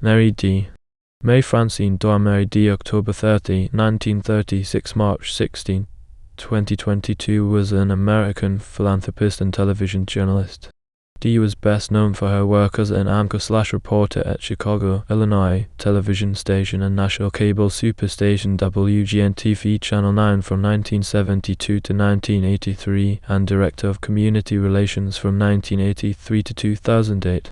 Merri Dee. May Francine Dorham Merri Dee, October 30, 1936 March 16, 2022, was an American philanthropist and television journalist. Dee was best known for her work as an anchor/reporter at Chicago, Illinois television station and national cable superstation WGN-TV Channel 9 from 1972 to 1983, and director of community relations from 1983 to 2008.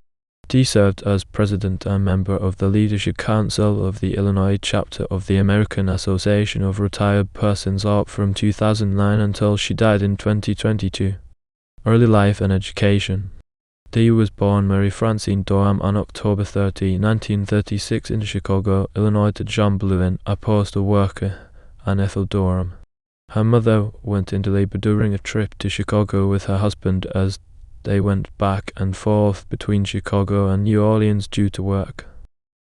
Dee served as president and member of the Leadership Council of the Illinois chapter of the American Association of Retired Persons AARP from 2009 until she died in 2022. Early life and education. Dee was born Merri Francine Dorham on October 30, 1936 in Chicago, Illinois, to John Blewin, a postal worker, and Ethel Dorham. Her mother went into labor during a trip to Chicago with her husband as they went back and forth between Chicago and New Orleans due to work.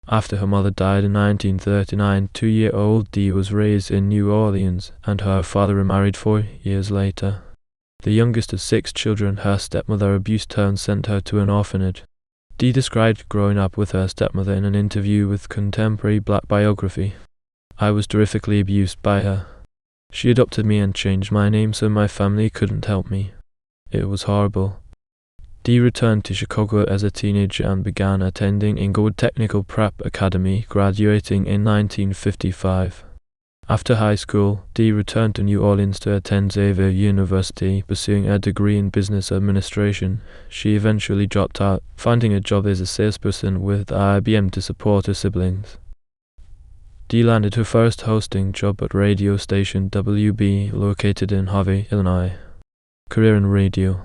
After her mother died in 1939, 2-year-old Dee was raised in New Orleans, and her father remarried 4 years later. The youngest of 6 children, her stepmother abused her and sent her to an orphanage. Dee described growing up with her stepmother in an interview with Contemporary Black Biography. "I was terrifically abused by her. She adopted me and changed my name so my family couldn't help me. It was horrible." Dee returned to Chicago as a teenager and began attending Inglewood Technical Prep Academy, graduating in 1955. After high school, Dee returned to New Orleans to attend Xavier University, pursuing a degree in business administration. She eventually dropped out, finding a job as a salesperson with IBM to support her siblings. Dee landed her first hosting job at radio station WB, located in Harvey, Illinois. Career in radio.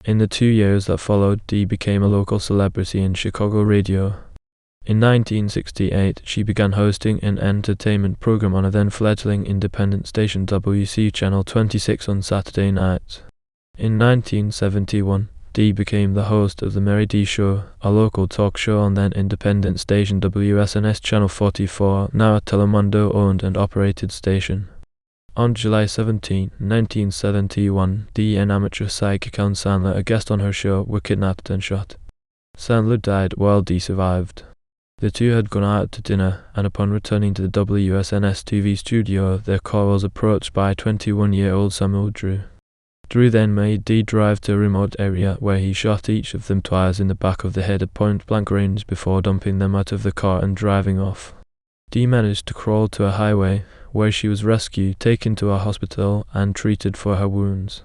In the 2 years that followed, Dee became a local celebrity in Chicago radio. In 1968, she began hosting an entertainment program on a then-fledgling independent station WC Channel 26 on Saturday nights. In 1971, Dee became the host of The Merri Dee Show, a local talk show on then-independent station WSNS Channel 44, now a Telemundo-owned and operated station. On July 17, 1971, Dee and amateur psychic Alan Sandler, a guest on her show, were kidnapped and shot. Sandler died while Dee survived. The two had gone out to dinner, and upon returning to the WSNS TV studio, their car was approached by 21-year-old Samuel Drew. Drew then made Dee drive to a remote area where he shot each of them twice in the back of the head at point-blank range before dumping them out of the car and driving off. Dee managed to crawl to a highway, where she was rescued, taken to a hospital, and treated for her wounds.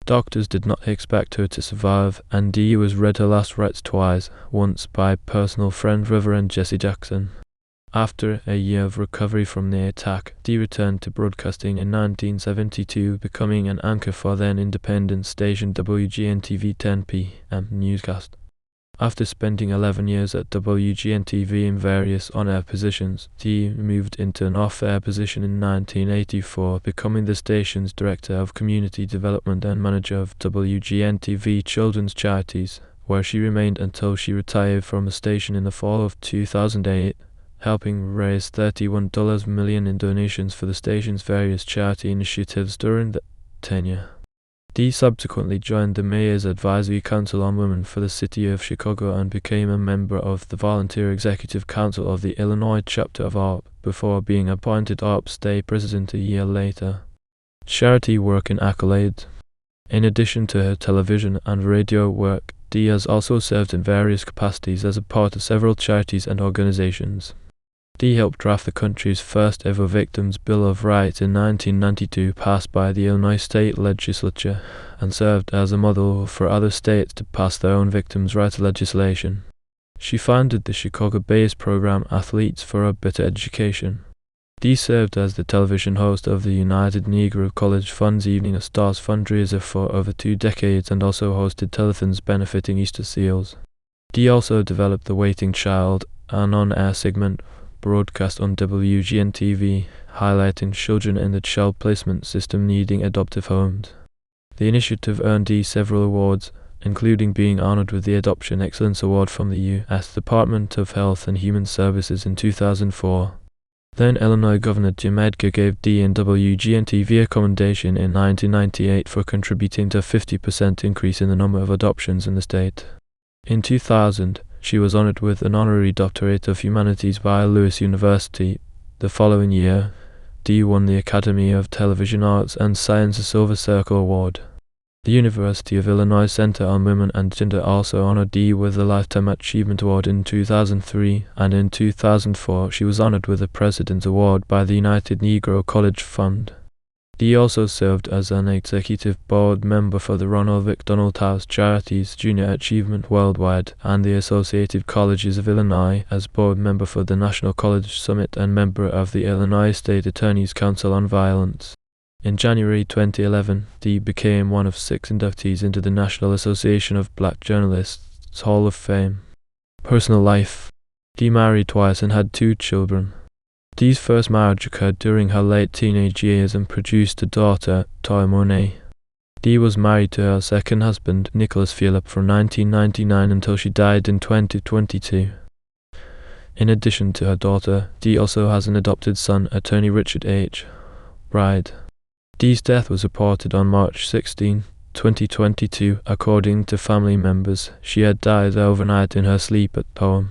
Doctors did not expect her to survive, and Dee was read her last rites twice, once by personal friend Reverend Jesse Jackson. After a year of recovery from the attack, Dee returned to broadcasting in 1972, becoming an anchor for then independent station WGN-TV 10 p.m. newscast. After spending 11 years at WGN-TV in various on-air positions, Dee moved into an off-air position in 1984, becoming the station's Director of Community Development and manager of WGN-TV Children's Charities, where she remained until she retired from the station in the fall of 2008, helping raise $31 million in donations for the station's various charity initiatives during the tenure. Dee subsequently joined the Mayor's Advisory Council on Women for the City of Chicago and became a member of the Volunteer Executive Council of the Illinois chapter of AARP, before being appointed AARP State President a year later. Charity work and accolades. In addition to her television and radio work, Dee has also served in various capacities as a part of several charities and organizations. Dee helped draft the country's first ever Victims' Bill of Rights in 1992, passed by the Illinois State Legislature, and served as a model for other states to pass their own victims' rights legislation. She founded the Chicago-based program Athletes for a Better Education. Dee served as the television host of the United Negro College Fund's Evening of Stars fundraiser for over 2 decades and also hosted telethons benefiting Easter Seals. Dee also developed The Waiting Child, an on-air segment broadcast on WGN-TV, highlighting children in the child placement system needing adoptive homes. The initiative earned Dee several awards, including being honored with the Adoption Excellence Award from the U.S. Department of Health and Human Services in 2004. Then Illinois Governor Jim Edgar gave Dee and WGN-TV a commendation in 1998 for contributing to a 50% increase in the number of adoptions in the state. In 2000, She was honored with an honorary doctorate of humanities by Lewis University. The following year, Dee won the Academy of Television Arts and Sciences Silver Circle Award. The University of Illinois Center on Women and Gender also honored Dee with the Lifetime Achievement Award in 2003, and in 2004 she was honored with the President's Award by the United Negro College Fund. Dee also served as an executive board member for the Ronald McDonald House Charities Junior Achievement Worldwide and the Associated Colleges of Illinois, as board member for the National College Summit and member of the Illinois State Attorney's Council on Violence. In January 2011, Dee became one of 6 inductees into the National Association of Black Journalists Hall of Fame. Personal life. Dee married twice and had 2 children. Dee's first marriage occurred during her late teenage years and produced a daughter, Toy Monet. Dee was married to her second husband, Nicholas Phillip, from 1999 until she died in 2022. In addition to her daughter, Dee also has an adopted son, attorney Richard H. Bride. Dee's death was reported on March 16, 2022. According to family members, she had died overnight in her sleep at home.